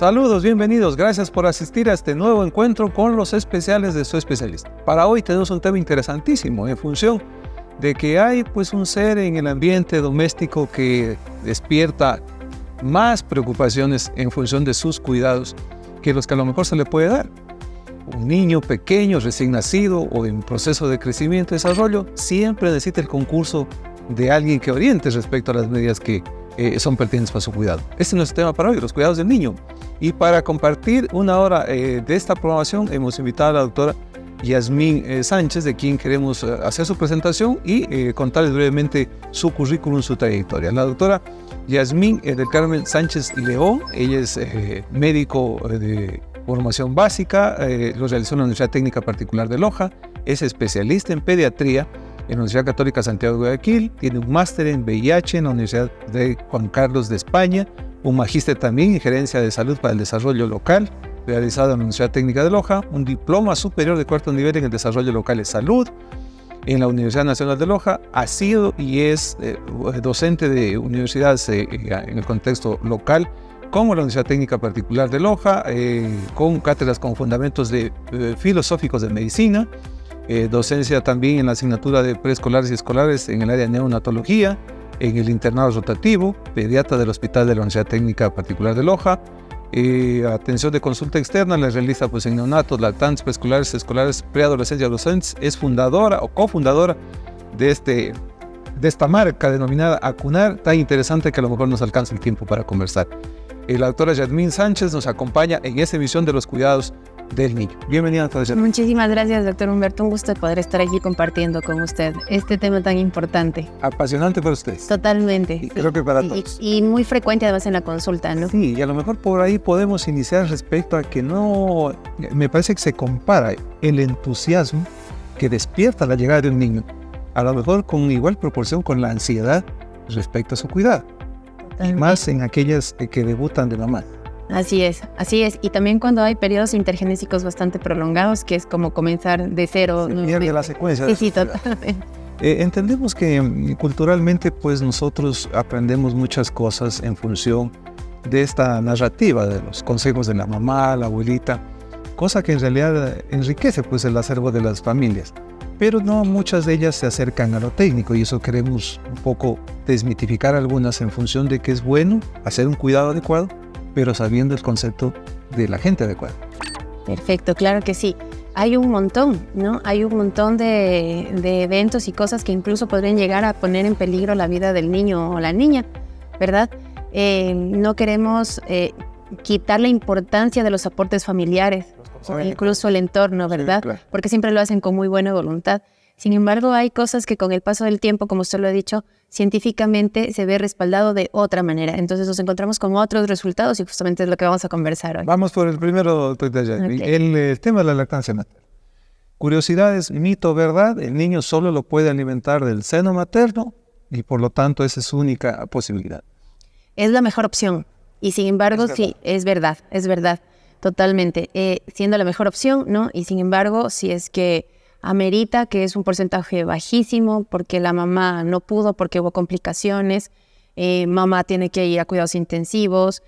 Saludos, bienvenidos, gracias por asistir a este nuevo encuentro con los especiales de su especialista. Para hoy tenemos un tema interesantísimo en función de que hay pues un ser en el ambiente doméstico que despierta más preocupaciones en función de sus cuidados que los que a lo mejor se le puede dar. Un niño pequeño, recién nacido o en proceso de crecimiento y desarrollo siempre necesita el concurso de alguien que oriente respecto a las medidas que son pertinentes para su cuidado. Este es nuestro tema para hoy, los cuidados del niño. Y para compartir una hora de esta programación hemos invitado a la doctora Yasmín Sánchez, de quien queremos hacer su presentación y contarles brevemente su currículum, su trayectoria. La doctora Yasmín del Carmen Sánchez León, ella es médico de formación básica, lo realizó en la Universidad Técnica Particular de Loja, es especialista en pediatría en la Universidad Católica Santiago de Guayaquil, tiene un máster en VIH en la Universidad de Juan Carlos de España, un magíster también en Gerencia de Salud para el Desarrollo Local, realizado en la Universidad Técnica de Loja, un diploma superior de cuarto nivel en el Desarrollo Local de Salud en la Universidad Nacional de Loja, ha sido y es docente de universidades en el contexto local, como la Universidad Técnica Particular de Loja, con cátedras con fundamentos filosóficos de medicina, docencia también en la asignatura de preescolares y escolares en el área de neonatología, en el internado rotativo, pediatra del Hospital de la Universidad Técnica Particular de Loja, atención de consulta externa, la realiza pues en neonatos, lactantes, preescolares, escolares, preadolescentes y adolescentes, es fundadora o cofundadora de esta marca denominada Acunar, tan interesante que a lo mejor nos alcanza el tiempo para conversar. La doctora Yasmín Sánchez nos acompaña en esta emisión de los cuidados del niño. Bienvenida, doctora Yasmín. Muchísimas gracias, doctor Humberto. Un gusto de poder estar aquí compartiendo con usted este tema tan importante. Apasionante para ustedes. Totalmente. Y creo que para todos. Y muy frecuente además en la consulta, ¿no? Sí, y a lo mejor por ahí podemos iniciar respecto a que no, me parece que se compara el entusiasmo que despierta la llegada de un niño, a lo mejor con igual proporción con la ansiedad respecto a su cuidado. Y más en aquellas que debutan de mamá. Así es. Y también cuando hay periodos intergenésicos bastante prolongados, que es como comenzar de cero. Se pierde la secuencia. Sí, totalmente. Entendemos que culturalmente pues nosotros aprendemos muchas cosas en función de esta narrativa de los consejos de la mamá, la abuelita, cosa que en realidad enriquece pues el acervo de las familias. Pero no muchas de ellas se acercan a lo técnico y eso queremos un poco desmitificar algunas en función de que es bueno hacer un cuidado adecuado, pero sabiendo el concepto de la gente adecuada. Perfecto, claro que sí. Hay un montón, ¿no? Hay un montón de eventos y cosas que incluso podrían llegar a poner en peligro la vida del niño o la niña, ¿verdad? No queremos quitar la importancia de los aportes familiares, o incluso el entorno, ¿verdad? Sí, claro. Porque siempre lo hacen con muy buena voluntad. Sin embargo, hay cosas que con el paso del tiempo, como usted lo ha dicho, científicamente se ve respaldado de otra manera. Entonces nos encontramos con otros resultados y justamente es lo que vamos a conversar hoy. Vamos por el primero, doctor Yasmín. Okay. El tema de la lactancia materna. Curiosidades, mito, verdad. El niño solo lo puede alimentar del seno materno y por lo tanto esa es su única posibilidad. Es la mejor opción y sin embargo sí, es verdad. Totalmente, siendo la mejor opción, ¿no? Y sin embargo, si es que amerita, que es un porcentaje bajísimo, porque la mamá no pudo, porque hubo complicaciones, mamá tiene que ir a cuidados intensivos,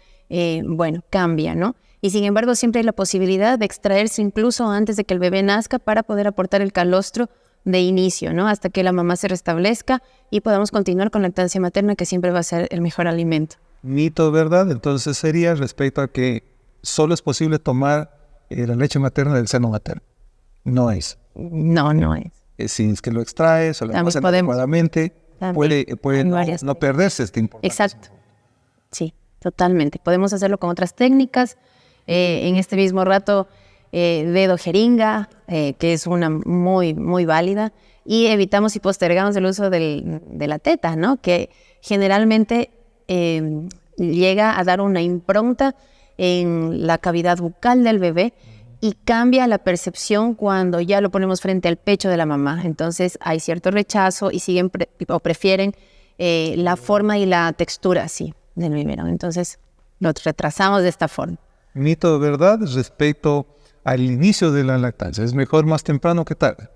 bueno, cambia, ¿no? Y sin embargo, siempre hay la posibilidad de extraerse incluso antes de que el bebé nazca para poder aportar el calostro de inicio, ¿no? Hasta que la mamá se restablezca y podamos continuar con la lactancia materna, que siempre va a ser el mejor alimento. Mito, ¿verdad? Entonces sería respecto a que solo es posible tomar la leche materna del seno materno. No es. No es. Si es que lo extraes o lo haces adecuadamente, puede no perderse este importante. Exacto. Sí, totalmente. Podemos hacerlo con otras técnicas. En este mismo rato, dedo jeringa, que es una muy, muy válida. Y evitamos y postergamos el uso de la teta, ¿no? Que generalmente llega a dar una impronta en la cavidad bucal del bebé y cambia la percepción cuando ya lo ponemos frente al pecho de la mamá. Entonces hay cierto rechazo y siguen o prefieren la forma y la textura así del biberón. Entonces lo retrasamos de esta forma. Mito, ¿verdad? Respecto al inicio de la lactancia, ¿es mejor más temprano que tarde?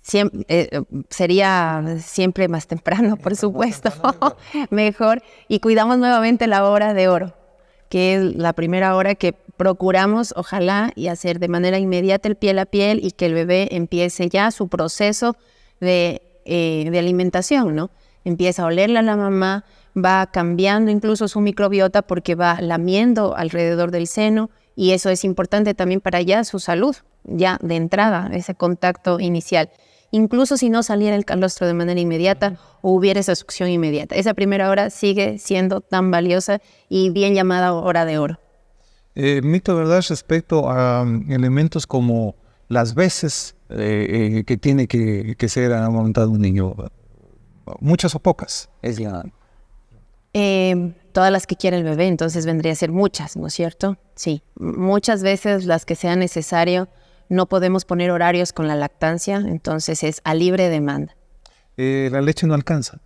sería siempre más temprano, por supuesto, mejor. Y cuidamos nuevamente la hora de oro, que es la primera hora que procuramos, ojalá, y hacer de manera inmediata el piel a piel y que el bebé empiece ya su proceso de alimentación, ¿no? Empieza a olerle a la mamá, va cambiando incluso su microbiota porque va lamiendo alrededor del seno y eso es importante también para ya su salud, ya de entrada, ese contacto inicial. Incluso si no saliera el calostro de manera inmediata o hubiera esa succión inmediata. Esa primera hora sigue siendo tan valiosa y bien llamada hora de oro. Mito, ¿verdad? Respecto a elementos como las veces que tiene que ser amamantado un niño, muchas o pocas. Todas las que quiere el bebé, entonces vendría a ser muchas, ¿no es cierto? Sí, muchas veces las que sea necesario. No podemos poner horarios con la lactancia, entonces es a libre demanda. La leche no alcanza,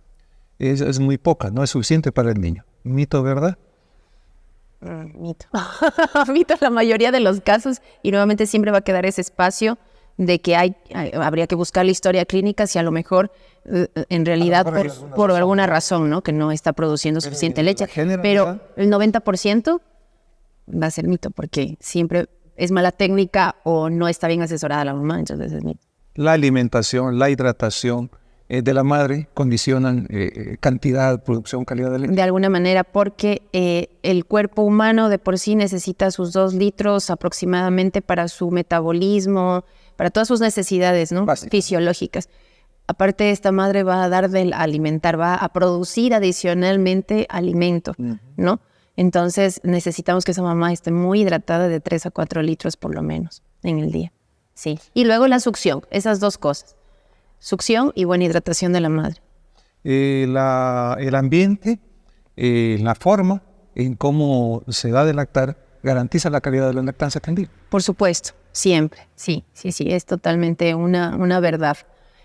es muy poca, no es suficiente para el niño. Mito, ¿verdad? Mito. Mito en la mayoría de los casos y nuevamente siempre va a quedar ese espacio de que habría que buscar la historia clínica si a lo mejor en realidad por alguna razón, ¿no? Que no está produciendo suficiente leche. Pero el 90% va a ser mito porque siempre es mala técnica o no está bien asesorada la mamá, entonces es mito. La alimentación, la hidratación de la madre condicionan cantidad, producción, calidad de leche. De alguna manera, porque el cuerpo humano de por sí necesita sus 2 litros aproximadamente para su metabolismo, para todas sus necesidades, ¿no? Fisiológicas. Aparte, esta madre va a dar de alimentar, va a producir adicionalmente alimento, ¿no? Entonces, necesitamos que esa mamá esté muy hidratada de 3 a 4 litros por lo menos en el día. Sí. Y luego la succión, esas 2 cosas. Succión y buena hidratación de la madre. El ambiente, la forma en cómo se da de lactar, garantiza la calidad de la lactancia candida. Por supuesto, siempre. Sí, es totalmente una verdad.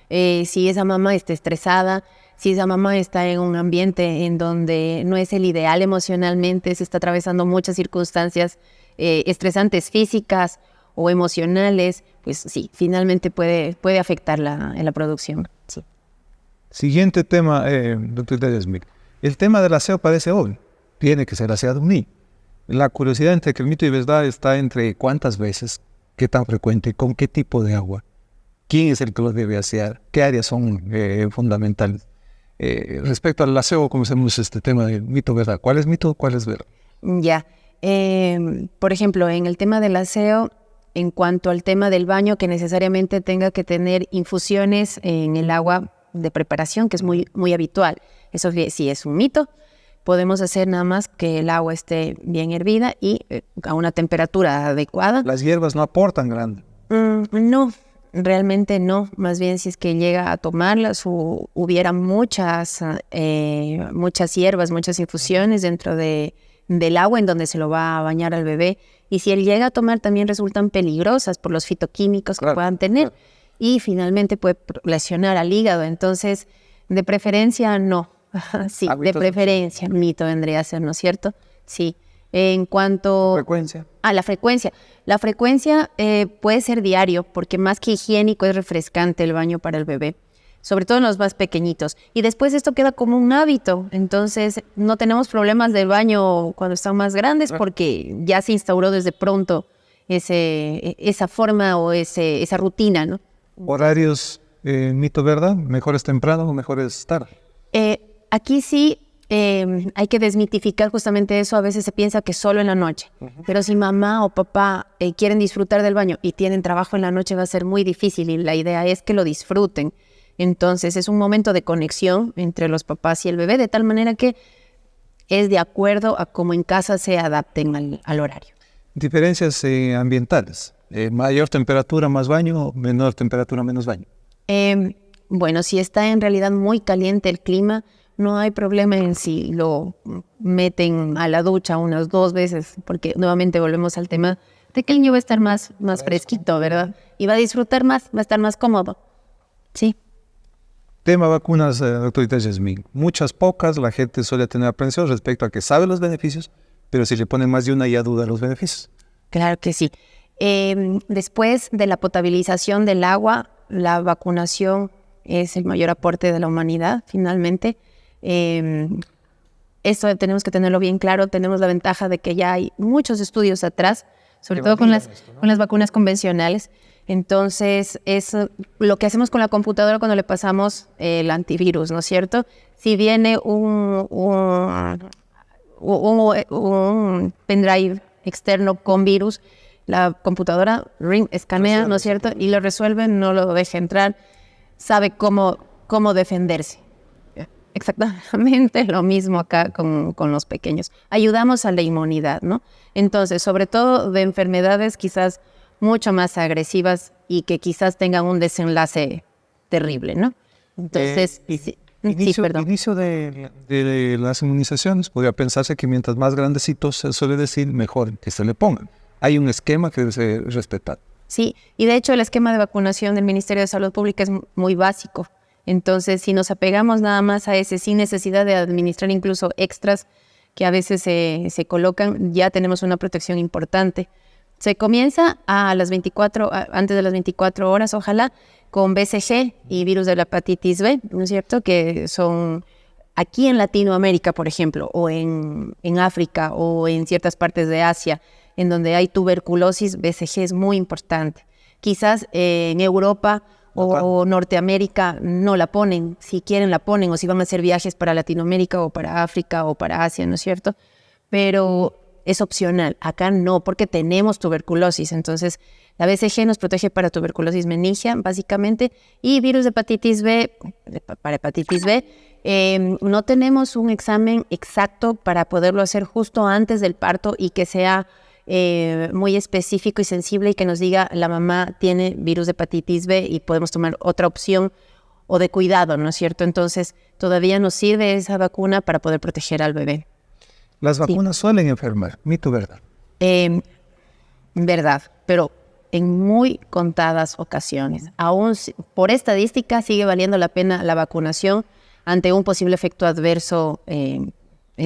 Si esa mamá está estresada, si esa mamá está en un ambiente en donde no es el ideal emocionalmente, se está atravesando muchas circunstancias estresantes físicas o emocionales, pues sí, finalmente puede afectar en la producción. Sí. Siguiente tema, doctor Smith. El tema del aseo parece obvio. Tiene que ser aseado un niño. La curiosidad entre que el mito y verdad está entre cuántas veces, qué tan frecuente, con qué tipo de agua, quién es el que los debe asear, qué áreas son fundamentales. Respecto al aseo, comencemos este tema de mito-verdad. ¿Cuál es mito, cuál es verdad? Ya. Por ejemplo, en el tema del aseo, en cuanto al tema del baño, que necesariamente tenga que tener infusiones en el agua de preparación, que es muy habitual. Eso sí es un mito. Podemos hacer nada más que el agua esté bien hervida y a una temperatura adecuada. ¿Las hierbas no aportan grande? No. Realmente no, más bien si es que llega a tomarlas hubiera muchas hierbas, muchas infusiones dentro del agua en donde se lo va a bañar al bebé. Y si él llega a tomar también resultan peligrosas por los fitoquímicos que puedan tener. Y finalmente puede lesionar al hígado. Entonces, de preferencia no. Sí, de preferencia, mito vendría a ser, ¿no es cierto? Sí. En cuanto frecuencia. A la frecuencia. La frecuencia puede ser diario, porque más que higiénico es refrescante el baño para el bebé, sobre todo en los más pequeñitos. Y después esto queda como un hábito, entonces no tenemos problemas del baño cuando están más grandes porque ya se instauró desde pronto esa forma o esa rutina, ¿no? Horarios, mito, ¿verdad? ¿Mejores temprano o mejores tarde? Aquí sí. Hay que desmitificar justamente eso. A veces se piensa que solo en la noche, pero si mamá o papá quieren disfrutar del baño y tienen trabajo en la noche va a ser muy difícil y la idea es que lo disfruten. Entonces es un momento de conexión entre los papás y el bebé de tal manera que es de acuerdo a cómo en casa se adapten al horario. Diferencias ambientales, mayor temperatura más baño, menor temperatura menos baño. Bueno, si está en realidad muy caliente el clima, no hay problema en si lo meten a la ducha unas 2 veces, porque nuevamente volvemos al tema de que el niño va a estar más fresquito, ¿verdad? Y va a disfrutar más, va a estar más cómodo. Sí. Tema vacunas, doctorita Yasmín. Muchas, pocas, la gente suele tener aprensión respecto a que sabe los beneficios, pero si le ponen más de una ya duda los beneficios. Claro que sí. Después de la potabilización del agua, la vacunación es el mayor aporte de la humanidad, finalmente. Esto tenemos que tenerlo bien claro. Tenemos la ventaja de que ya hay muchos estudios atrás, sobre todo con las vacunas convencionales. Entonces, es lo que hacemos con la computadora cuando le pasamos el antivirus, ¿no es cierto? Si viene un pendrive externo con virus, la computadora escanea, ¿no es cierto? Y lo resuelve, no lo deja entrar, sabe cómo defenderse. Exactamente lo mismo acá con los pequeños. Ayudamos a la inmunidad, ¿no? Entonces, sobre todo de enfermedades quizás mucho más agresivas y que quizás tengan un desenlace terrible, ¿no? Entonces, inicio de las inmunizaciones, podría pensarse que mientras más grandecitos se suele decir, mejor que se le pongan. Hay un esquema que debe ser respetado. Sí, y de hecho el esquema de vacunación del Ministerio de Salud Pública es muy básico. Entonces, si nos apegamos nada más a ese, sin necesidad de administrar incluso extras que a veces se colocan, ya tenemos una protección importante. Se comienza antes de las 24 horas, ojalá, con BCG y virus de la hepatitis B, ¿no es cierto? Que son aquí en Latinoamérica, por ejemplo, o en África o en ciertas partes de Asia, en donde hay tuberculosis, BCG es muy importante. Quizás en Europa o Norteamérica no la ponen, si quieren la ponen, o si van a hacer viajes para Latinoamérica o para África o para Asia, ¿no es cierto? Pero es opcional, acá no, porque tenemos tuberculosis, entonces la BCG nos protege para tuberculosis meningia, básicamente, y virus de hepatitis B, para hepatitis B, no tenemos un examen exacto para poderlo hacer justo antes del parto y que sea muy específico y sensible y que nos diga la mamá tiene virus de hepatitis B y podemos tomar otra opción o de cuidado, ¿no es cierto? Entonces, todavía nos sirve esa vacuna para poder proteger al bebé. Las vacunas suelen enfermar, mito, ¿verdad? Verdad, pero en muy contadas ocasiones. Aún por estadística sigue valiendo la pena la vacunación ante un posible efecto adverso en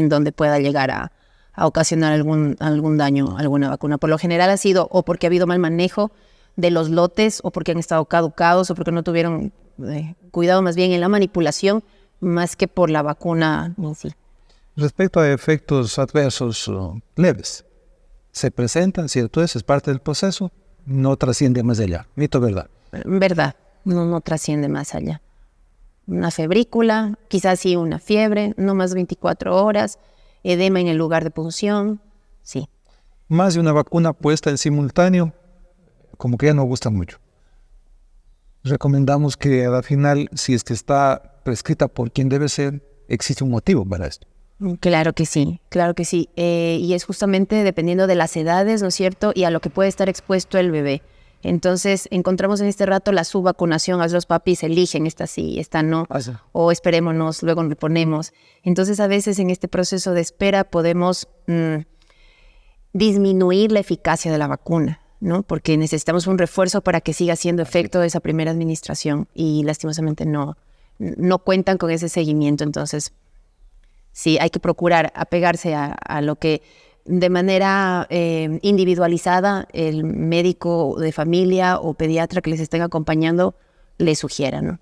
donde pueda llegar a ocasionar algún daño a alguna vacuna. Por lo general ha sido o porque ha habido mal manejo de los lotes o porque han estado caducados o porque no tuvieron cuidado más bien en la manipulación más que por la vacuna en sí. Respecto a efectos adversos leves, se presentan, ¿cierto? Es parte del proceso, no trasciende más allá. Mito, ¿verdad? Verdad, no trasciende más allá. Una febrícula, quizás sí una fiebre, no más de 24 horas, edema en el lugar de punción, sí. Más de una vacuna puesta en simultáneo, como que ya no gusta mucho. Recomendamos que al final, si es que está prescrita por quien debe ser, existe un motivo para esto. Claro que sí, claro que sí. Y es justamente dependiendo de las edades, ¿no es cierto? Y a lo que puede estar expuesto el bebé. Entonces, encontramos en este rato la subvacunación. A los papis eligen esta sí, esta no. O esperémonos, luego le ponemos. Entonces, a veces en este proceso de espera podemos disminuir la eficacia de la vacuna, ¿no? Porque necesitamos un refuerzo para que siga haciendo efecto esa primera administración. Y lastimosamente no cuentan con ese seguimiento. Entonces, sí, hay que procurar apegarse a lo que de manera individualizada el médico de familia o pediatra que les estén acompañando les sugiera, ¿no?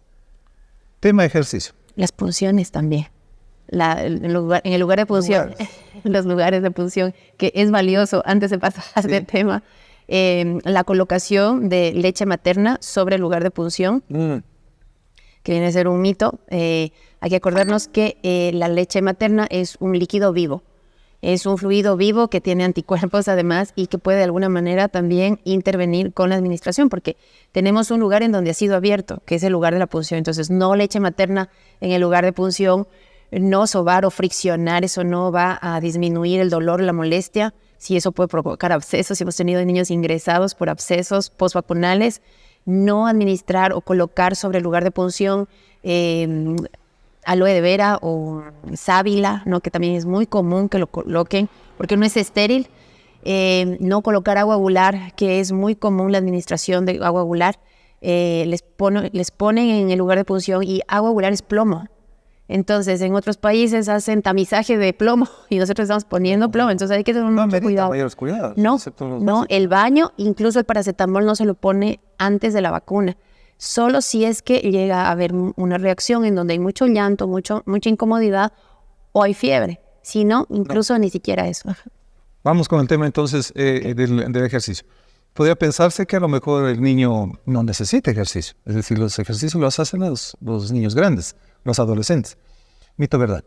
Tema ejercicio. Las punciones también. En el lugar de punción, los lugares de punción, que es valioso antes de pasar de tema, la colocación de leche materna sobre el lugar de punción, que viene a ser un mito. Hay que acordarnos que la leche materna es un líquido vivo. Es un fluido vivo que tiene anticuerpos además y que puede de alguna manera también intervenir con la administración, porque tenemos un lugar en donde ha sido abierto, que es el lugar de la punción. Entonces, no leche materna en el lugar de punción, no sobar o friccionar, eso no va a disminuir el dolor o la molestia. Si eso puede provocar abscesos, si hemos tenido niños ingresados por abscesos postvacunales, no administrar o colocar sobre el lugar de punción aloe de vera o sábila, ¿no? Que también es muy común que lo coloquen porque no es estéril. No colocar agua gular, que es muy común la administración de agua gular. Les ponen en el lugar de punción y agua gular es plomo. Entonces, en otros países hacen tamizaje de plomo y nosotros estamos poniendo plomo. Entonces, hay que tener mucho cuidado. Mayores cuidados. No, el baño, incluso el paracetamol no se lo pone antes de la vacuna. solo si es que llega a haber una reacción en donde hay mucho llanto, mucha incomodidad o hay fiebre. Si no, incluso ni siquiera eso. Vamos con el tema entonces del ejercicio. Podría pensarse que a lo mejor el niño no necesita ejercicio. Es decir, los ejercicios los hacen los niños grandes, los adolescentes. ¿Mito o verdad?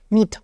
Mito,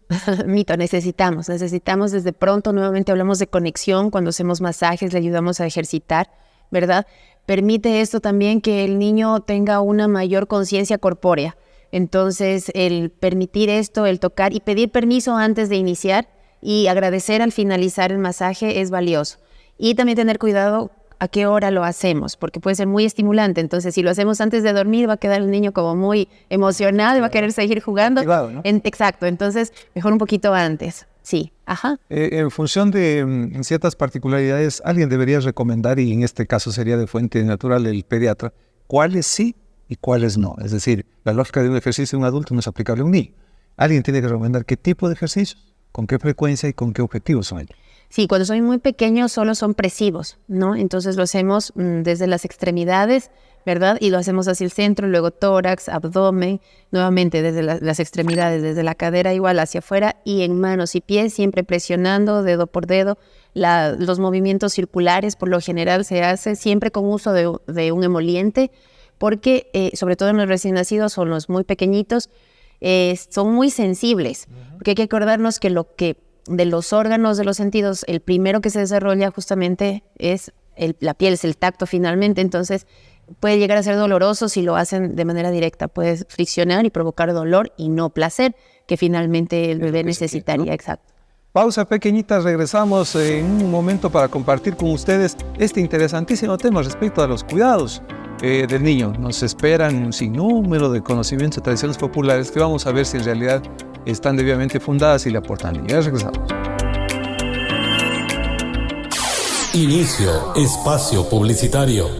mito, necesitamos desde pronto, nuevamente hablamos de conexión, cuando hacemos masajes le ayudamos a ejercitar, ¿verdad? Permite esto también que el niño tenga una mayor conciencia corpórea. Entonces, el permitir esto, el tocar y pedir permiso antes de iniciar y agradecer al finalizar el masaje es valioso. Y también tener cuidado a qué hora lo hacemos, porque puede ser muy estimulante. Entonces, si lo hacemos antes de dormir, va a quedar el niño como muy emocionado y va a querer seguir jugando. Activado, ¿no? Exacto, entonces mejor un poquito antes. Sí, ajá. En función de ciertas particularidades, alguien debería recomendar, y en este caso sería de fuente natural el pediatra, cuáles sí y cuáles no. Es decir, la lógica de un ejercicio de un adulto no es aplicable a un niño. Alguien tiene que recomendar qué tipo de ejercicios, con qué frecuencia y con qué objetivos son ellos. Sí, cuando son muy pequeños solo son presivos, ¿no? Entonces lo hacemos desde las extremidades, ¿verdad? Y lo hacemos hacia el centro, luego tórax, abdomen, nuevamente desde las extremidades, desde la cadera igual hacia afuera y en manos y pies, siempre presionando dedo por dedo. Los movimientos circulares por lo general se hace siempre con uso de un emoliente, porque sobre todo en los recién nacidos o los muy pequeñitos, son muy sensibles, porque hay que acordarnos que de los órganos de los sentidos, el primero que se desarrolla justamente es la piel, es el tacto finalmente, entonces puede llegar a ser doloroso si lo hacen de manera directa, puede friccionar y provocar dolor y no placer, que finalmente el bebé necesitaría, ¿no? Exacto. Pausa pequeñita, regresamos en un momento para compartir con ustedes este interesantísimo tema respecto a los cuidados del niño. Nos esperan un sinnúmero de conocimientos y tradiciones populares que vamos a ver si en realidad están debidamente fundadas y le aportan. Ya regresamos. Inicio espacio publicitario.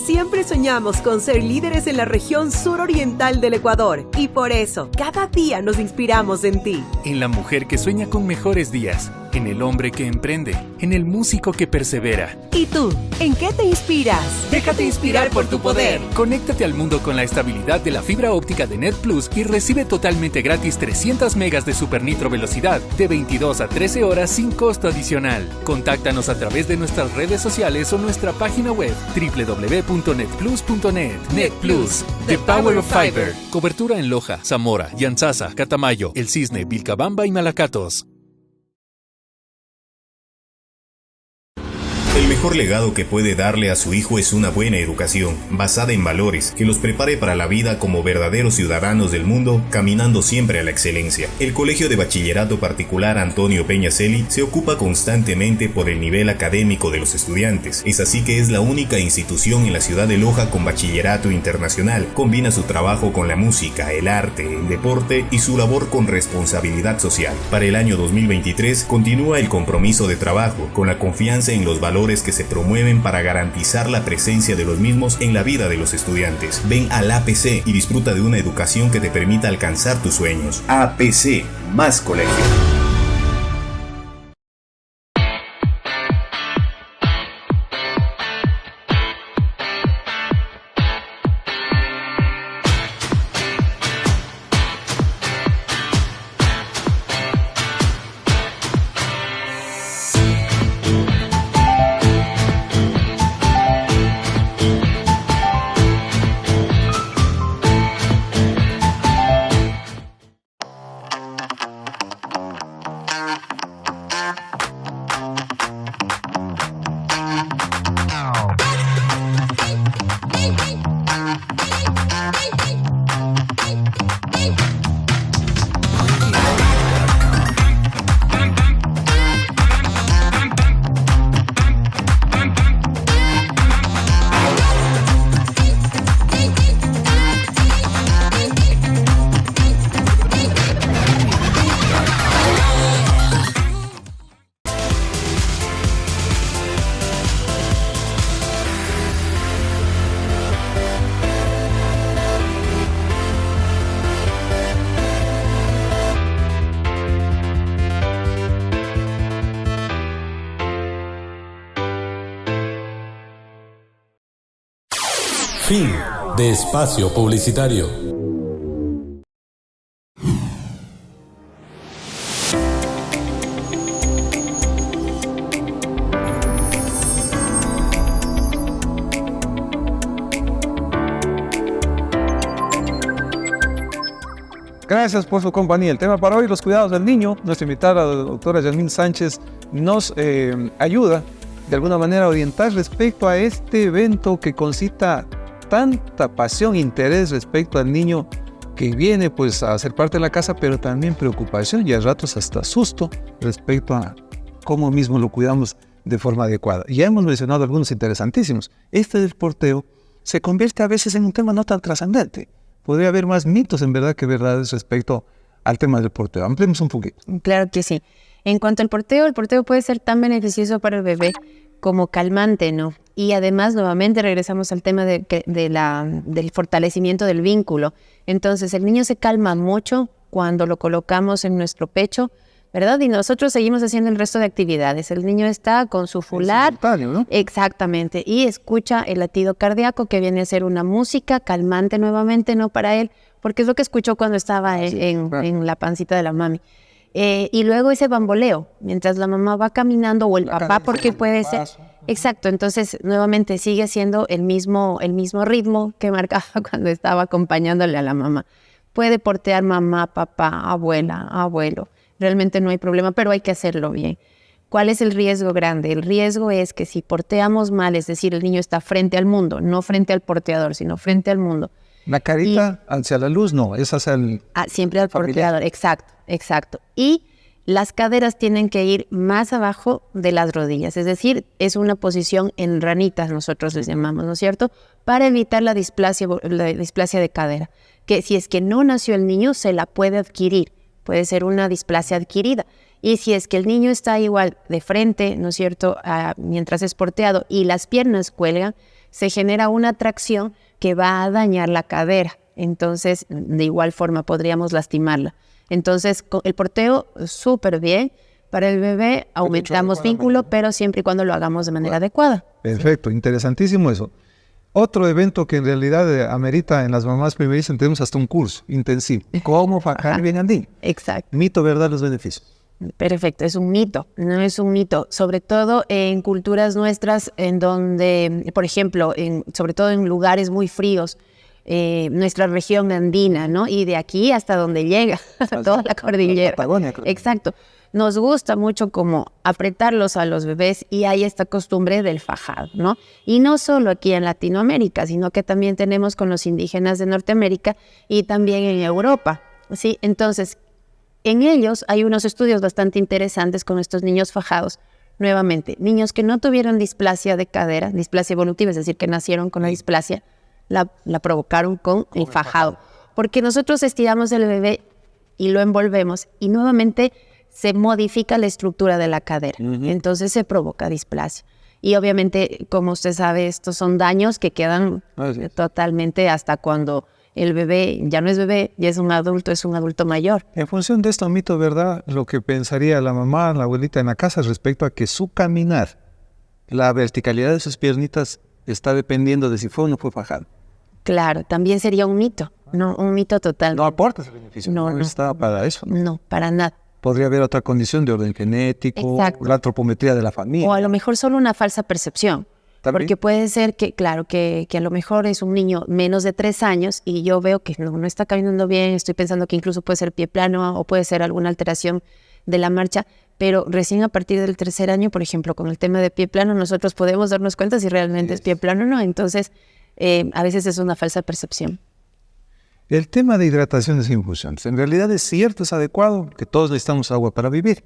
Siempre soñamos con ser líderes en la región suroriental del Ecuador y por eso cada día nos inspiramos en ti. En la mujer que sueña con mejores días, en el hombre que emprende, en el músico que persevera. ¿Y tú? ¿En qué te inspiras? Déjate inspirar por tu poder. Conéctate al mundo con la estabilidad de la fibra óptica de Net Plus y recibe totalmente gratis 300 megas de super nitro velocidad de 22 a 13 horas sin costo adicional. Contáctanos a través de nuestras redes sociales o nuestra página web www.netplus.net. Net Plus, The Power of Fiber. Cobertura en Loja, Zamora, Yanzasa, Catamayo, El Cisne, Vilcabamba y Malacatos. El mejor legado que puede darle a su hijo es una buena educación, basada en valores, que los prepare para la vida como verdaderos ciudadanos del mundo, caminando siempre a la excelencia. El Colegio de Bachillerato Particular Antonio Peñaceli se ocupa constantemente por el nivel académico de los estudiantes. Es así que es la única institución en la ciudad de Loja con bachillerato internacional. Combina su trabajo con la música, el arte, el deporte y su labor con responsabilidad social. Para el año 2023 continúa el compromiso de trabajo, con la confianza en los valores que se promueven para garantizar la presencia de los mismos en la vida de los estudiantes. Ven al APC y disfruta de una educación que te permita alcanzar tus sueños. APC, más colegio. Fin de espacio publicitario. Gracias por su compañía. El tema para hoy, los cuidados del niño. Nuestra invitada, la doctora Yasmín Sánchez, nos ayuda de alguna manera a orientar respecto a este evento que concita tanta pasión e interés respecto al niño que viene pues a ser parte de la casa, pero también preocupación y a ratos hasta susto respecto a cómo mismo lo cuidamos de forma adecuada. Ya hemos mencionado algunos interesantísimos. Este del porteo se convierte a veces en un tema no tan trascendente. Podría haber más mitos en verdad que verdades respecto al tema del porteo. Ampliemos un poquito. Claro que sí. En cuanto al porteo, el porteo puede ser tan beneficioso para el bebé como calmante, ¿no? Y además, nuevamente, regresamos al tema del fortalecimiento del vínculo. Entonces, el niño se calma mucho cuando lo colocamos en nuestro pecho, ¿verdad? Y nosotros seguimos haciendo el resto de actividades. El niño está con su fular. ¿No? Exactamente. Y escucha el latido cardíaco, que viene a ser una música calmante nuevamente, ¿no? Para él, porque es lo que escuchó cuando estaba en la pancita de la mami. Y luego ese bamboleo, mientras la mamá va caminando, o el papá, porque puede ser... Exacto, entonces nuevamente sigue siendo el mismo ritmo que marcaba cuando estaba acompañándole a la mamá. Puede portear mamá, papá, abuela, abuelo. Realmente no hay problema, pero hay que hacerlo bien. ¿Cuál es el riesgo grande? El riesgo es que si porteamos mal, es decir, el niño está frente al mundo, no frente al porteador, sino frente al mundo. La carita hacia la luz, no, es hacia el... siempre al porteador, exacto. Y las caderas tienen que ir más abajo de las rodillas, es decir, es una posición en ranitas, nosotros les llamamos, ¿no es cierto? Para evitar la displasia de cadera, que si es que no nació el niño, se la puede adquirir. Puede ser una displasia adquirida. Y si es que el niño está igual de frente, ¿no es cierto?, mientras es porteado y las piernas cuelgan, se genera una tracción que va a dañar la cadera. Entonces, de igual forma, podríamos lastimarla. Entonces, con el porteo, súper bien. Para el bebé, aumentamos vínculo, pero siempre y cuando lo hagamos de manera adecuada. Perfecto, interesantísimo eso. Otro evento que en realidad amerita en las mamás primerizas, tenemos hasta un curso intensivo. ¿Cómo fajar bien al niño? Exacto. Mito, ¿verdad? Los beneficios. Perfecto, es un mito, no es un mito. Sobre todo en culturas nuestras, en donde, por ejemplo, sobre todo en lugares muy fríos, nuestra región andina, ¿no? Y de aquí hasta donde llega, toda la cordillera. Patagonia, creo. Exacto. Nos gusta mucho como apretarlos a los bebés y hay esta costumbre del fajado, ¿no? Y no solo aquí en Latinoamérica, sino que también tenemos con los indígenas de Norteamérica y también en Europa, ¿sí? Entonces, en ellos hay unos estudios bastante interesantes con estos niños fajados. Nuevamente, niños que no tuvieron displasia de cadera, displasia evolutiva, es decir, que nacieron con la displasia, la provocaron con el fajado. Porque nosotros estiramos el bebé y lo envolvemos y nuevamente se modifica la estructura de la cadera. Entonces se provoca displasia. Y obviamente, como usted sabe, estos son daños que quedan totalmente hasta cuando el bebé ya no es bebé, ya es un adulto mayor. En función de esto, mito, ¿verdad? Lo que pensaría la mamá, la abuelita en la casa respecto a que su caminar, la verticalidad de sus piernitas está dependiendo de si fue o no fue fajado. Claro, también sería un mito, no, un mito total. No aporta ese beneficio, no está para eso. No, para nada. Podría haber otra condición de orden genético, la antropometría de la familia. O a lo mejor solo una falsa percepción. ¿También? Porque puede ser que, claro, que a lo mejor es un niño menos de 3 años y yo veo que no está caminando bien, estoy pensando que incluso puede ser pie plano o puede ser alguna alteración de la marcha, pero recién a partir del 3er año, por ejemplo, con el tema de pie plano, nosotros podemos darnos cuenta si realmente es pie plano o no. Entonces, a veces es una falsa percepción. El tema de hidratación sin infusiones, en realidad es cierto, es adecuado, que todos necesitamos agua para vivir.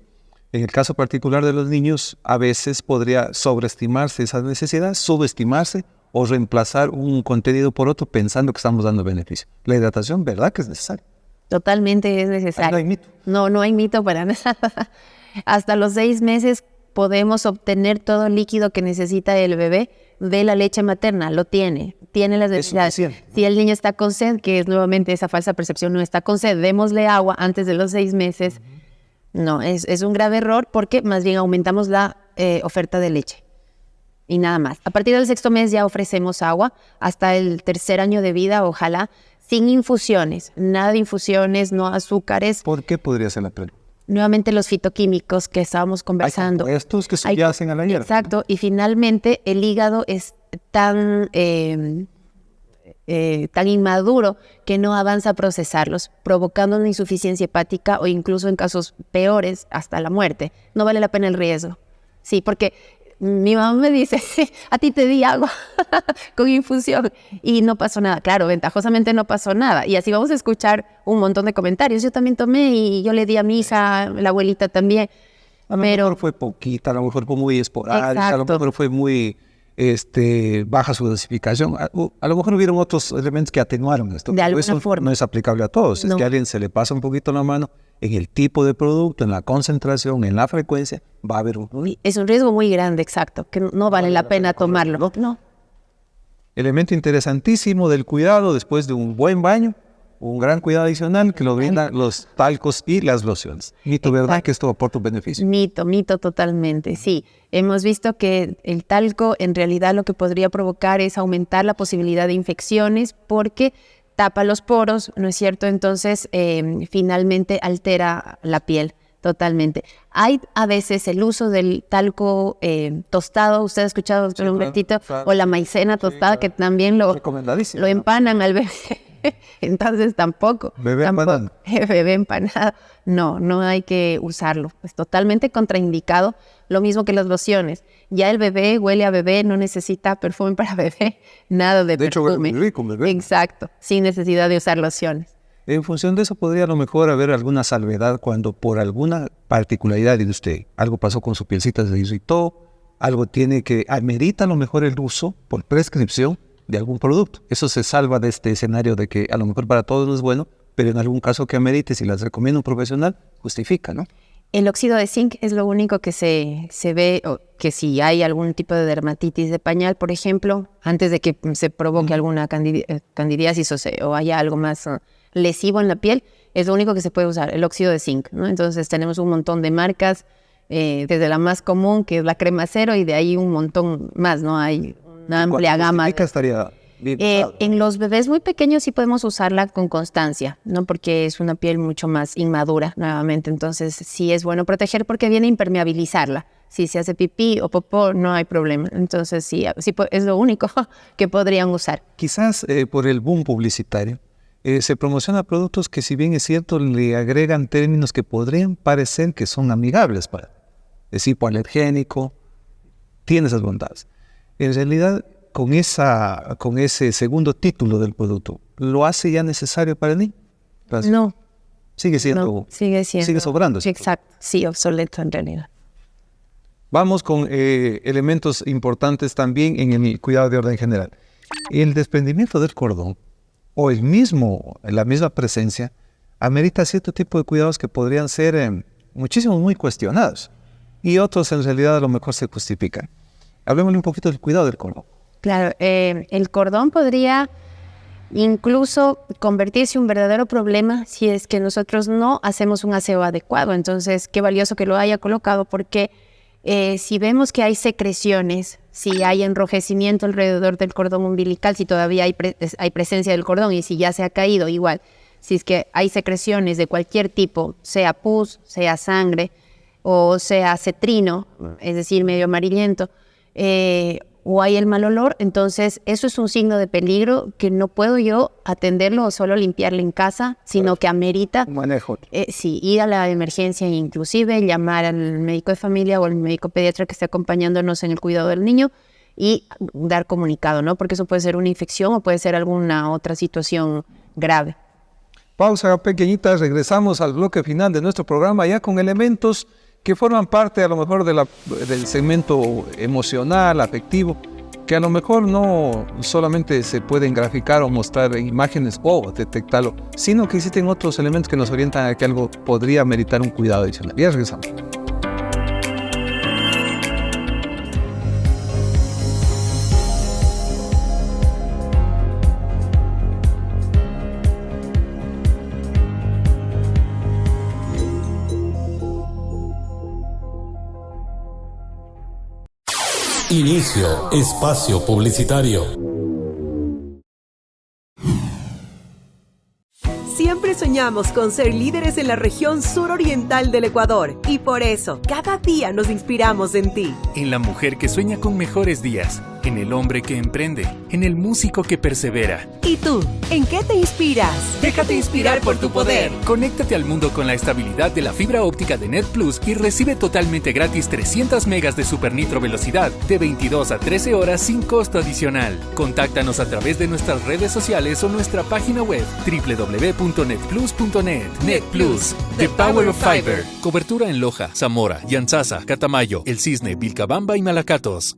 En el caso particular de los niños, a veces podría sobreestimarse esa necesidad, subestimarse o reemplazar un contenido por otro pensando que estamos dando beneficio. La hidratación, ¿verdad que es necesaria? Totalmente es necesaria. No hay mito. No hay mito para nada. Hasta los 6 meses podemos obtener todo el líquido que necesita el bebé de la leche materna, lo tiene las necesidades. Si el niño está con sed, que es nuevamente esa falsa percepción, no está con sed, démosle agua antes de los 6 meses. No, es un grave error porque más bien aumentamos la oferta de leche. y nada más. A partir del 6º mes ya ofrecemos agua hasta el 3er año de vida, ojalá, sin infusiones, nada de infusiones, no azúcares. ¿Por qué podría ser la pregunta? Nuevamente los fitoquímicos que estábamos conversando. Hay compuestos que subyacen a la hierba. Exacto, y finalmente el hígado es tan inmaduro que no avanza a procesarlos, provocando una insuficiencia hepática o incluso en casos peores hasta la muerte. No vale la pena el riesgo. Sí, porque mi mamá me dice, a ti te di agua con infusión y no pasó nada. Claro, ventajosamente no pasó nada. Y así vamos a escuchar un montón de comentarios. Yo también tomé y yo le di a mi hija, la abuelita también. A lo mejor fue poquita, a lo mejor fue muy esporádica, exacto. A lo mejor fue muy baja su dosificación. A lo mejor hubieron otros elementos que atenuaron esto. De alguna eso forma. No es aplicable a todos. No. Es que a alguien se le pasa un poquito la mano en el tipo de producto, en la concentración, en la frecuencia, va a haber un riesgo. Es un riesgo muy grande, exacto, que no vale la pena tomarlo. No. Elemento interesantísimo del cuidado después de un buen baño, un gran cuidado adicional que lo brindan los talcos y las lociones. Mito, ¿verdad? Que esto aporta un beneficio. Mito totalmente, sí. Hemos visto que el talco en realidad lo que podría provocar es aumentar la posibilidad de infecciones porque tapa los poros, ¿no es cierto? Entonces, finalmente altera la piel totalmente. Hay a veces el uso del talco tostado, usted ha escuchado, doctor Humbertito, o la maicena tostada, que también lo empanan al bebé. Entonces tampoco. Bebé empanado. Bebé empanado. No hay que usarlo. Es totalmente contraindicado. Lo mismo que las lociones. Ya el bebé huele a bebé, no necesita perfume para bebé, nada de perfume. De hecho, huele muy rico un bebé. Exacto, sin necesidad de usar lociones. En función de eso podría a lo mejor haber alguna salvedad cuando por alguna particularidad de usted, algo pasó con su pielcita, se irritó, algo tiene que amerita a lo mejor el uso por prescripción de algún producto. Eso se salva de este escenario de que a lo mejor para todos no es bueno, pero en algún caso que amerite, si las recomienda un profesional, justifica, ¿no? El óxido de zinc es lo único que se ve, o que si hay algún tipo de dermatitis de pañal, por ejemplo, antes de que se provoque alguna candidiasis o haya algo más lesivo en la piel, es lo único que se puede usar, el óxido de zinc, ¿no? Entonces tenemos un montón de marcas, desde la más común, que es la crema cero, y de ahí un montón más, ¿no? Hay una amplia gama. Estaría en los bebés muy pequeños sí podemos usarla con constancia, ¿no? Porque es una piel mucho más inmadura, nuevamente. Entonces sí es bueno proteger porque viene a impermeabilizarla. Si se hace pipí o popó, no hay problema. Entonces sí es lo único que podrían usar. Quizás por el boom publicitario se promociona productos que, si bien es cierto, le agregan términos que podrían parecer que son amigables para, es decir, hipoalergénico, tiene esas bondades. En realidad, con ese segundo título del producto, ¿lo hace ya necesario para el niño? No. Sigue siendo. No, sigue sobrando. Exacto, sí, obsoleto en realidad. Vamos con elementos importantes también en el cuidado de orden general. El desprendimiento del cordón o la misma presencia amerita cierto tipo de cuidados que podrían ser muchísimos muy cuestionados y otros en realidad a lo mejor se justifican. Hablemosle un poquito del cuidado del cordón. Claro, el cordón podría incluso convertirse en un verdadero problema si es que nosotros no hacemos un aseo adecuado. Entonces, qué valioso que lo haya colocado, porque si vemos que hay secreciones, si hay enrojecimiento alrededor del cordón umbilical, si todavía hay presencia del cordón y si ya se ha caído, igual, si es que hay secreciones de cualquier tipo, sea pus, sea sangre o sea cetrino, es decir, medio amarillento, o hay el mal olor, entonces eso es un signo de peligro que no puedo yo atenderlo o solo limpiarle en casa, sino que amerita manejo. Sí, ir a la emergencia e inclusive llamar al médico de familia o al médico pediatra que esté acompañándonos en el cuidado del niño y dar comunicado, ¿no? Porque eso puede ser una infección o puede ser alguna otra situación grave. Pausa pequeñita, regresamos al bloque final de nuestro programa ya con elementos que forman parte a lo mejor del segmento emocional, afectivo, que a lo mejor no solamente se pueden graficar o mostrar imágenes o detectarlo, sino que existen otros elementos que nos orientan a que algo podría meritar un cuidado adicional. Ya regresamos. Inicio espacio publicitario. Siempre soñamos con ser líderes en la región suroriental del Ecuador y por eso cada día nos inspiramos en ti. En la mujer que sueña con mejores días, en el hombre que emprende, en el músico que persevera. ¿Y tú? ¿En qué te inspiras? Déjate inspirar por tu poder. Conéctate al mundo con la estabilidad de la fibra óptica de Net Plus y recibe totalmente gratis 300 megas de super nitro velocidad de 22 a 13 horas sin costo adicional. Contáctanos a través de nuestras redes sociales o nuestra página web www.netplus.net. Net Plus, the power of fiber. Cobertura en Loja, Zamora, Yanzasa, Catamayo, El Cisne, Vilcabamba y Malacatos.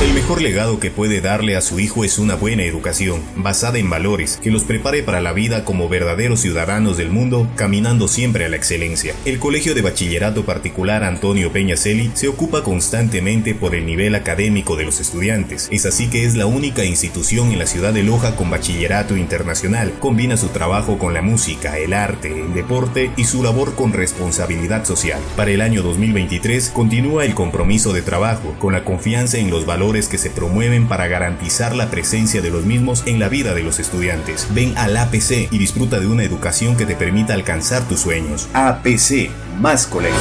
El mejor legado que puede darle a su hijo es una buena educación, basada en valores, que los prepare para la vida como verdaderos ciudadanos del mundo, caminando siempre a la excelencia. El Colegio de Bachillerato Particular Antonio Peña Celi se ocupa constantemente por el nivel académico de los estudiantes. Es así que es la única institución en la ciudad de Loja con bachillerato internacional. Combina su trabajo con la música, el arte, el deporte y su labor con responsabilidad social. Para el año 2023 continúa el compromiso de trabajo, con la confianza en los valores que se promueven para garantizar la presencia de los mismos en la vida de los estudiantes. Ven al APC y disfruta de una educación que te permita alcanzar tus sueños. APC, más colegio.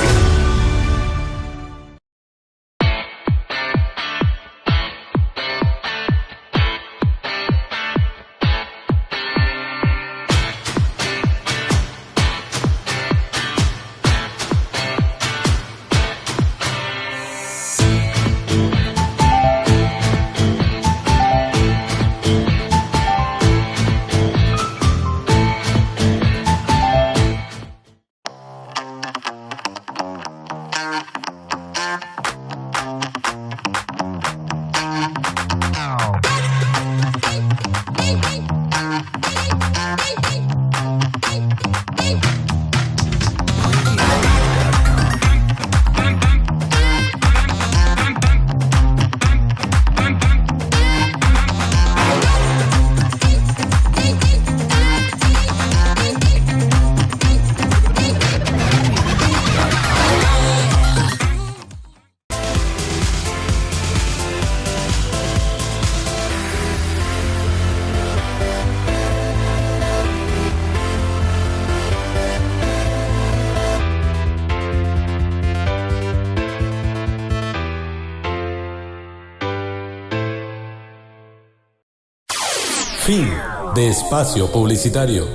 Fin de espacio publicitario.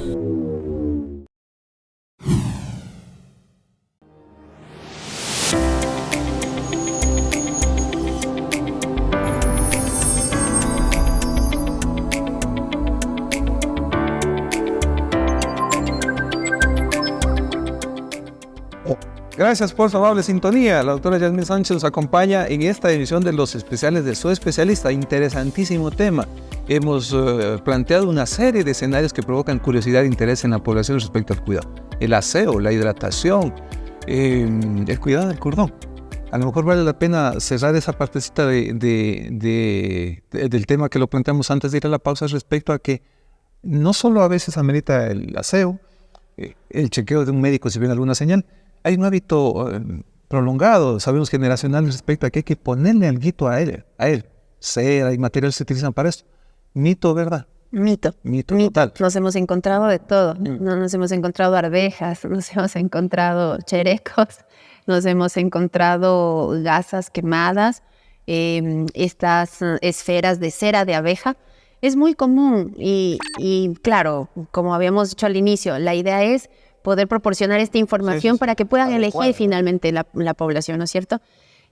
Gracias por su amable sintonía. La doctora Yasmín Sánchez nos acompaña en esta edición de los especiales de Su Especialista. Interesantísimo tema. Hemos planteado una serie de escenarios que provocan curiosidad e interés en la población respecto al cuidado. El aseo, la hidratación, el cuidado del cordón. A lo mejor vale la pena cerrar esa partecita del tema que lo planteamos antes de ir a la pausa respecto a que no solo a veces amerita el aseo, el chequeo de un médico si viene alguna señal. Hay un hábito prolongado, sabemos generacional respecto a que hay que ponerle alguito a él. Cera y materiales se utilizan para esto. Mito, ¿verdad? Mito total. Nos hemos encontrado de todo. Nos hemos encontrado arvejas, nos hemos encontrado cherecos, nos hemos encontrado gasas quemadas, estas esferas de cera de abeja. Es muy común y claro, como habíamos dicho al inicio, la idea es poder proporcionar esta información para que puedan elegir finalmente la población, ¿no es cierto?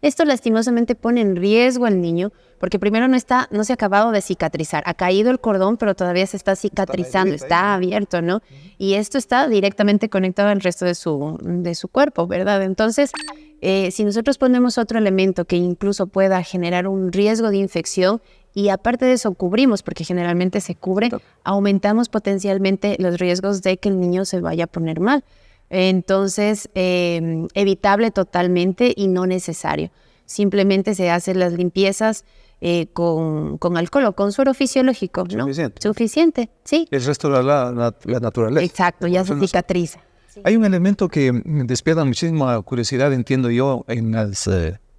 Esto lastimosamente pone en riesgo al niño porque primero no se ha acabado de cicatrizar. Ha caído el cordón, pero todavía se está cicatrizando, está abierto, ¿no? Y esto está directamente conectado al resto de su cuerpo, ¿verdad? Entonces, si nosotros ponemos otro elemento que incluso pueda generar un riesgo de infección y aparte de eso cubrimos, porque generalmente se cubre, aumentamos potencialmente los riesgos de que el niño se vaya a poner mal. Entonces, evitable totalmente y no necesario. Simplemente se hacen las limpiezas con alcohol o con suero fisiológico, ¿no? Suficiente, sí. El resto de la naturaleza. Exacto, ya se cicatriza. Hay un elemento que despierta muchísima curiosidad, entiendo yo, en las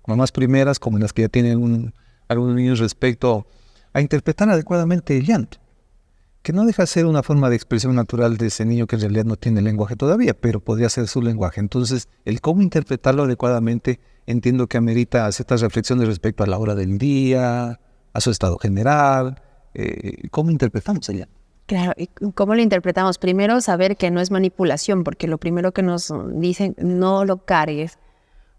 mamás primeras, como en las que ya tienen algunos niños, respecto a interpretar adecuadamente el llanto, que no deja de ser una forma de expresión natural de ese niño que en realidad no tiene lenguaje todavía, pero podría ser su lenguaje. Entonces, el cómo interpretarlo adecuadamente, entiendo que amerita ciertas reflexiones respecto a la hora del día, a su estado general. ¿Cómo interpretamos el llanto? Claro, ¿y cómo lo interpretamos? Primero, saber que no es manipulación, porque lo primero que nos dicen, no lo cargues,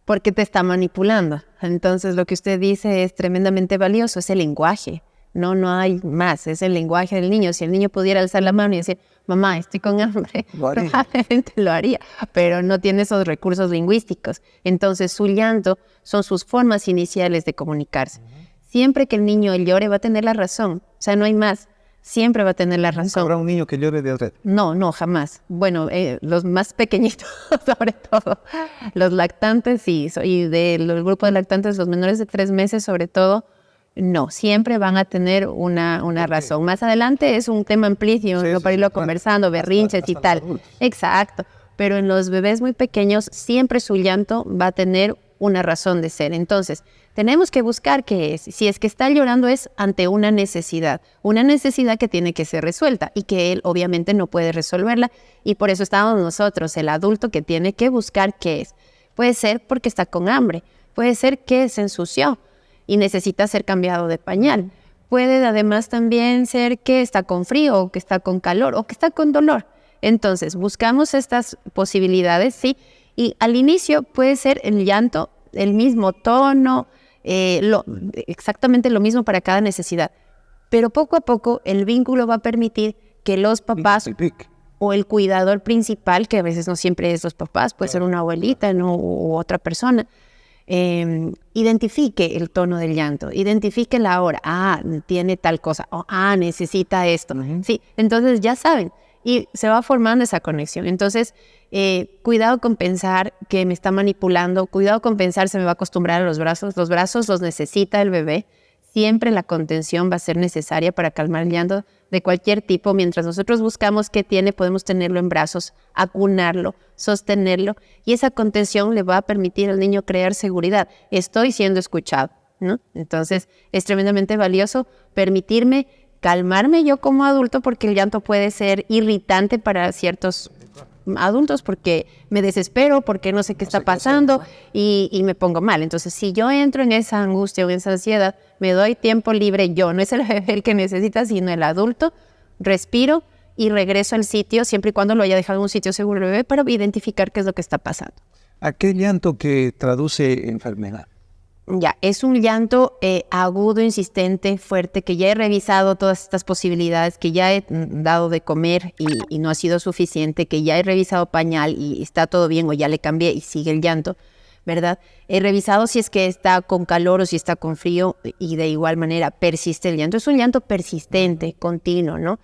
porque te está manipulando. Entonces, lo que usted dice es tremendamente valioso, es el lenguaje. No hay más, es el lenguaje del niño. Si el niño pudiera alzar la mano y decir, mamá, estoy con hambre, probablemente lo haría, pero no tiene esos recursos lingüísticos. Entonces, su llanto son sus formas iniciales de comunicarse. Siempre que el niño llore va a tener la razón, o sea, no hay más. Siempre va a tener la razón. ¿Habrá un niño que llore de adrede? No, jamás. Bueno, los más pequeñitos, sobre todo, los lactantes, sí, y del grupo de lactantes, los menores de 3 meses, sobre todo, no, siempre van a tener una razón. Más adelante es un tema amplísimo, para irlo conversando, berrinches y tal. Exacto, pero en los bebés muy pequeños siempre su llanto va a tener una razón de ser. Entonces, tenemos que buscar qué es. Si es que está llorando es ante una necesidad que tiene que ser resuelta y que él obviamente no puede resolverla, y por eso estamos nosotros, el adulto, que tiene que buscar qué es. Puede ser porque está con hambre, puede ser que se ensució y necesita ser cambiado de pañal. Puede además también ser que está con frío, o que está con calor, o que está con dolor. Entonces, buscamos estas posibilidades, sí, y al inicio puede ser el llanto, el mismo tono, exactamente lo mismo para cada necesidad. Pero poco a poco el vínculo va a permitir que los papás o el cuidador principal, que a veces no siempre es los papás, puede ser una abuelita, ¿no? U otra persona, identifique el tono del llanto, identifique la hora, tiene tal cosa, necesita esto. Sí, entonces ya saben, y se va formando esa conexión. Entonces, cuidado con pensar que me está manipulando, cuidado con pensar se me va a acostumbrar a los brazos los necesita el bebé. Siempre la contención va a ser necesaria para calmar el llanto de cualquier tipo. Mientras nosotros buscamos qué tiene, podemos tenerlo en brazos, acunarlo, sostenerlo, y esa contención le va a permitir al niño crear seguridad. Estoy siendo escuchado, ¿no? Entonces, es tremendamente valioso permitirme calmarme yo como adulto, porque el llanto puede ser irritante para ciertos adultos, porque me desespero, porque no sé qué está pasando y me pongo mal. Entonces, si yo entro en esa angustia o en esa ansiedad, me doy tiempo libre yo, no es el bebé el que necesita, sino el adulto, respiro y regreso al sitio, siempre y cuando lo haya dejado en un sitio seguro el bebé, para identificar qué es lo que está pasando. ¿Aquel llanto que traduce enfermedad? Ya, es un llanto agudo, insistente, fuerte, que ya he revisado todas estas posibilidades, que ya he dado de comer y no ha sido suficiente, que ya he revisado pañal y está todo bien, o ya le cambié y sigue el llanto, ¿verdad? He revisado si es que está con calor o si está con frío, y de igual manera persiste el llanto. Es un llanto persistente, continuo, ¿no?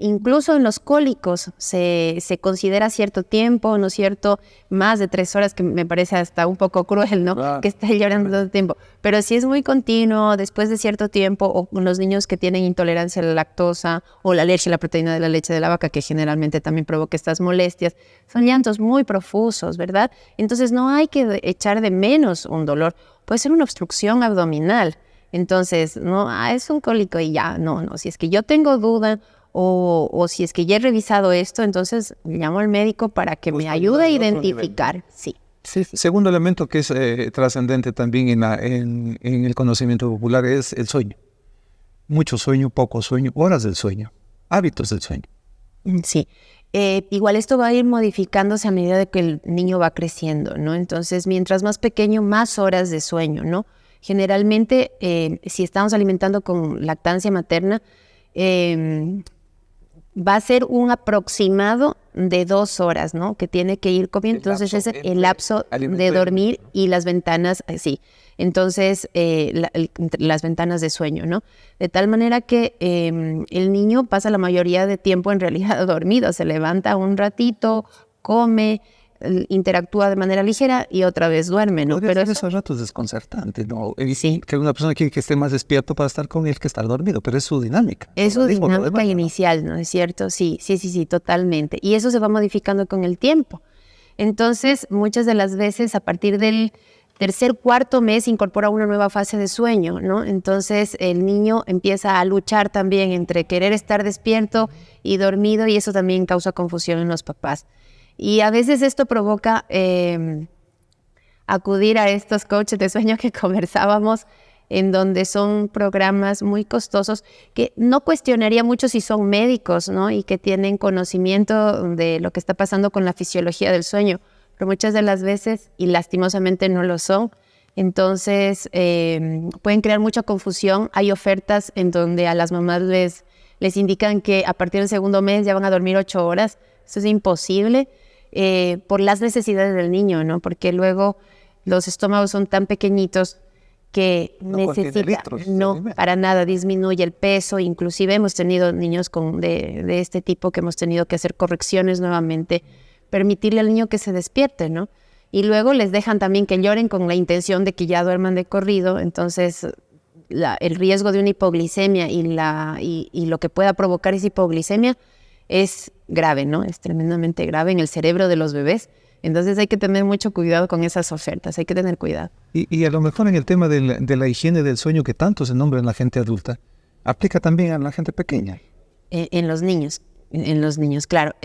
Incluso en los cólicos se considera cierto tiempo, ¿no es cierto? Más de 3 horas, que me parece hasta un poco cruel, ¿no? Claro. Que esté llorando todo el tiempo. Pero si es muy continuo, después de cierto tiempo, o con los niños que tienen intolerancia a la lactosa o la leche, la proteína de la leche de la vaca, que generalmente también provoca estas molestias, son llantos muy profusos, ¿verdad? Entonces no hay que echar de menos un dolor. Puede ser una obstrucción abdominal. Entonces, no, es un cólico y ya, no. Si es que yo tengo duda, o si es que ya he revisado esto, entonces llamo al médico para que me ayude a identificar. Sí. Segundo elemento que es trascendente también en el conocimiento popular es el sueño. Mucho sueño, poco sueño, horas del sueño, hábitos del sueño. Sí. Igual esto va a ir modificándose a medida de que el niño va creciendo, ¿no? Entonces, mientras más pequeño, más horas de sueño, ¿no? Generalmente, si estamos alimentando con lactancia materna, va a ser un aproximado de 2 horas, ¿no? Que tiene que ir comiendo. Entonces, es el lapso de dormir y las ventanas, sí. Entonces, las ventanas de sueño, ¿no? De tal manera que el niño pasa la mayoría de tiempo en realidad dormido. Se levanta un ratito, come, interactúa de manera ligera y otra vez duerme, ¿no? Pero eso a ratos es desconcertante, ¿no? Sí. Que una persona quiere que esté más despierto para estar con él que estar dormido, pero es su dinámica. Es su dinámica inicial, ¿no es cierto? Sí, totalmente. Y eso se va modificando con el tiempo. Entonces, muchas de las veces, a partir del tercer, cuarto mes, incorpora una nueva fase de sueño, ¿no? Entonces, el niño empieza a luchar también entre querer estar despierto y dormido, y eso también causa confusión en los papás. Y a veces esto provoca acudir a estos coaches de sueño que conversábamos, en donde son programas muy costosos, que no cuestionaría mucho si son médicos, ¿no? Y que tienen conocimiento de lo que está pasando con la fisiología del sueño, pero muchas de las veces, y lastimosamente no lo son, entonces pueden crear mucha confusión. Hay ofertas en donde a las mamás les indican que a partir del segundo mes ya van a dormir 8 horas. Eso es imposible por las necesidades del niño, ¿no? Porque luego los estómagos son tan pequeñitos que para nada disminuye el peso. Inclusive hemos tenido niños de este tipo que hemos tenido que hacer correcciones nuevamente, permitirle al niño que se despierte, ¿no? Y luego les dejan también que lloren con la intención de que ya duerman de corrido. Entonces el riesgo de una hipoglicemia y lo que pueda provocar esa hipoglicemia es grave, ¿no? Es tremendamente grave en el cerebro de los bebés. Entonces hay que tener mucho cuidado con esas ofertas, hay que tener cuidado. Y a lo mejor en el tema de la higiene del sueño, que tanto se nombra en la gente adulta, aplica también a la gente pequeña. En los niños, claro.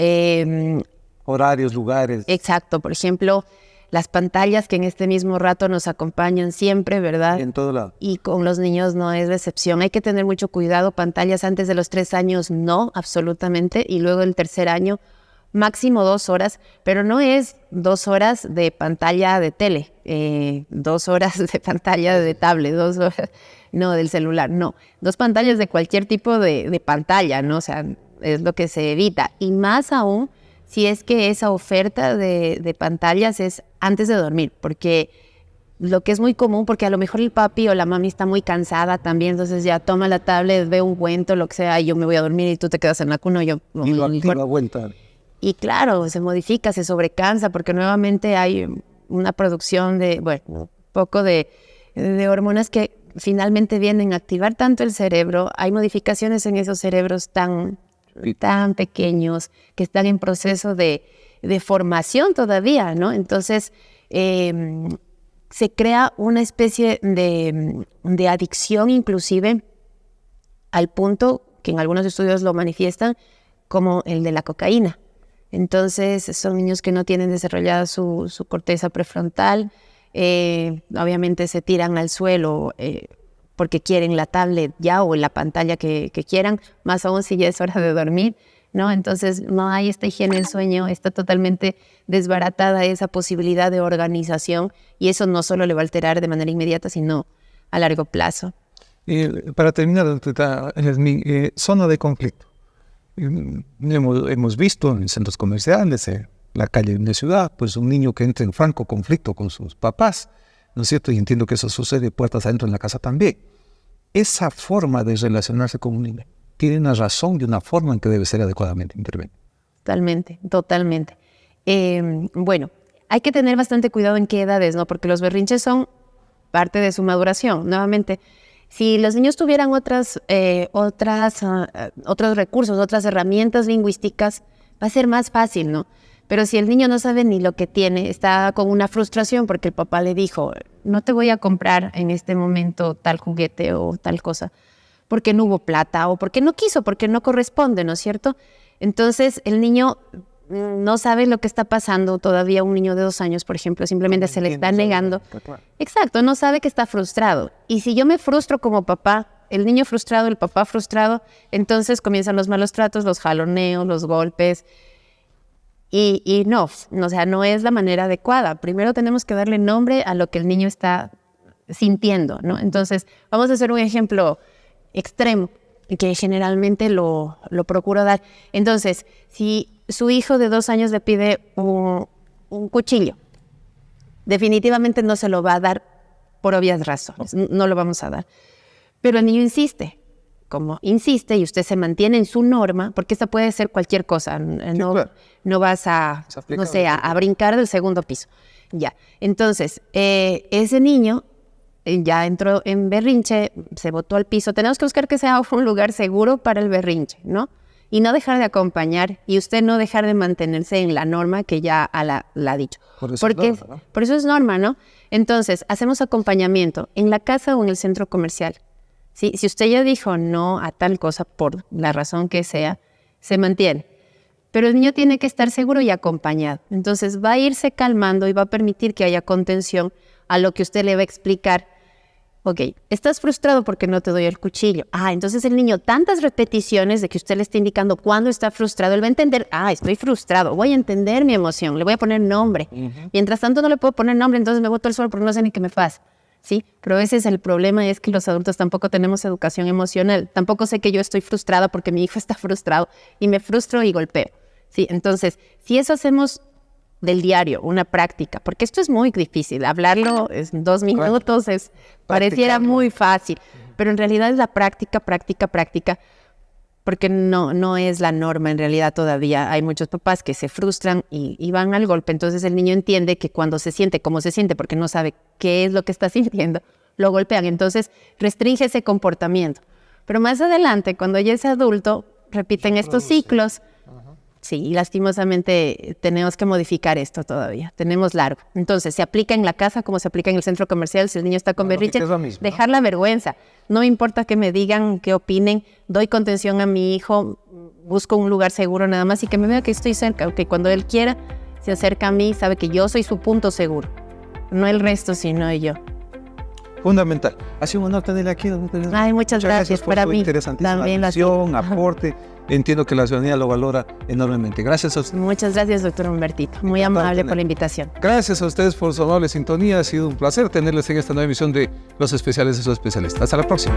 Horarios, lugares. Exacto, por ejemplo, las pantallas que en este mismo rato nos acompañan siempre, ¿verdad? En todo lado. Y con los niños no es excepción. Hay que tener mucho cuidado. Pantallas antes de los 3 años, no, absolutamente. Y luego el tercer año, máximo 2 horas, pero no es 2 horas de pantalla de tele, 2 horas de pantalla de tablet, 2 horas, no, del celular, no. 2 pantallas de cualquier tipo de pantalla, ¿no? O sea, es lo que se evita. Y más aún si es que esa oferta de pantallas es antes de dormir, porque lo que es muy común, porque a lo mejor el papi o la mami está muy cansada también, entonces ya toma la tablet, ve un cuento, lo que sea, y yo me voy a dormir y tú te quedas en la cuna. Y lo activa vuelta. Y claro, se modifica, se sobrecansa, porque nuevamente hay una producción un poco de hormonas que finalmente vienen a activar tanto el cerebro. Hay modificaciones en esos cerebros tan pequeños que están en proceso de formación todavía, ¿no? Entonces, se crea una especie de adicción, inclusive al punto que en algunos estudios lo manifiestan como el de la cocaína. Entonces, son niños que no tienen desarrollada su corteza prefrontal, obviamente se tiran al suelo porque quieren la tablet ya o la pantalla que quieran, más aún si ya es hora de dormir, ¿no? Entonces, no hay esta higiene del sueño, está totalmente desbaratada esa posibilidad de organización, y eso no solo le va a alterar de manera inmediata, sino a largo plazo. Para terminar, zona de conflicto. Hemos visto en centros comerciales, en la calle de una ciudad, pues un niño que entra en franco conflicto con sus papás, ¿no es cierto? Y entiendo que eso sucede puertas adentro en la casa también. Esa forma de relacionarse con un niño tiene una razón y una forma en que debe ser adecuadamente intervenido. Totalmente. Bueno, hay que tener bastante cuidado en qué edades, ¿no? Porque los berrinches son parte de su maduración. Nuevamente, si los niños tuvieran otros recursos, otras herramientas lingüísticas, va a ser más fácil, ¿no? Pero si el niño no sabe ni lo que tiene, está con una frustración porque el papá le dijo, no te voy a comprar en este momento tal juguete o tal cosa, porque no hubo plata o porque no quiso, porque no corresponde, ¿no es cierto? Entonces el niño no sabe lo que está pasando. Todavía un niño de 2 años, por ejemplo, simplemente se le está negando. Exacto, no sabe que está frustrado. Y si yo me frustro como papá, el niño frustrado, el papá frustrado, entonces comienzan los malos tratos, los jaloneos, los golpes. Y no, o sea, no es la manera adecuada. Primero tenemos que darle nombre a lo que el niño está sintiendo, ¿no? Entonces, vamos a hacer un ejemplo extremo que generalmente lo procuro dar. Entonces, si su hijo de 2 años le pide un cuchillo, definitivamente no se lo va a dar por obvias razones, no lo vamos a dar. Pero el niño insiste. como insiste y usted se mantiene en su norma, porque esta puede ser cualquier cosa, no, claro. no vas a, no sé, a brincar del segundo piso. Ya, entonces, ese niño ya entró en berrinche, se botó al piso. Tenemos que buscar que sea un lugar seguro para el berrinche, ¿no? Y no dejar de acompañar, y usted no dejar de mantenerse en la norma que ya la ha dicho. Por eso Porque es norma, ¿no? por eso es norma, ¿no? Entonces, hacemos acompañamiento en la casa o en el centro comercial. ¿Sí? Si usted ya dijo no a tal cosa por la razón que sea, se mantiene. Pero el niño tiene que estar seguro y acompañado. Entonces va a irse calmando y va a permitir que haya contención a lo que usted le va a explicar. Ok, estás frustrado porque no te doy el cuchillo. Entonces el niño, tantas repeticiones de que usted le está indicando cuándo está frustrado, él va a entender, estoy frustrado, voy a entender mi emoción, le voy a poner nombre. Mientras tanto no le puedo poner nombre, entonces me boto al suelo porque no sé ni qué me pasa. ¿Sí? Pero ese es el problema, es que los adultos tampoco tenemos educación emocional. Tampoco sé que yo estoy frustrada porque mi hijo está frustrado y me frustro y golpeo. ¿Sí? Entonces, si eso hacemos del diario, una práctica, porque esto es muy difícil, hablarlo en 2 minutos pareciera muy fácil, pero en realidad es la práctica, porque no es la norma en realidad todavía. Hay muchos papás que se frustran y van al golpe, entonces el niño entiende que cuando se siente como se siente, porque no sabe qué es lo que está sintiendo, lo golpean, entonces restringe ese comportamiento. Pero más adelante, cuando ya es adulto, repiten estos ciclos. Sí, y lastimosamente tenemos que modificar esto todavía. Tenemos largo. Entonces, se aplica en la casa como se aplica en el centro comercial. Si el niño está con berrinche, dejar la vergüenza. No importa que me digan, qué opinen. Doy contención a mi hijo, busco un lugar seguro nada más y que me vea que estoy cerca. Que cuando él quiera, se acerca a mí, sabe que yo soy su punto seguro. No el resto, sino yo. Fundamental. Ha sido un honor tenerle aquí. Muchas gracias por para su mí. interesantísima visión, aporte. Entiendo que la ciudadanía lo valora enormemente. Gracias a usted. Muchas gracias, doctor Humbertito. Muy amable por la invitación. Gracias a ustedes por su amable sintonía. Ha sido un placer tenerles en esta nueva emisión de Los Especiales de su Especialista. Hasta la próxima.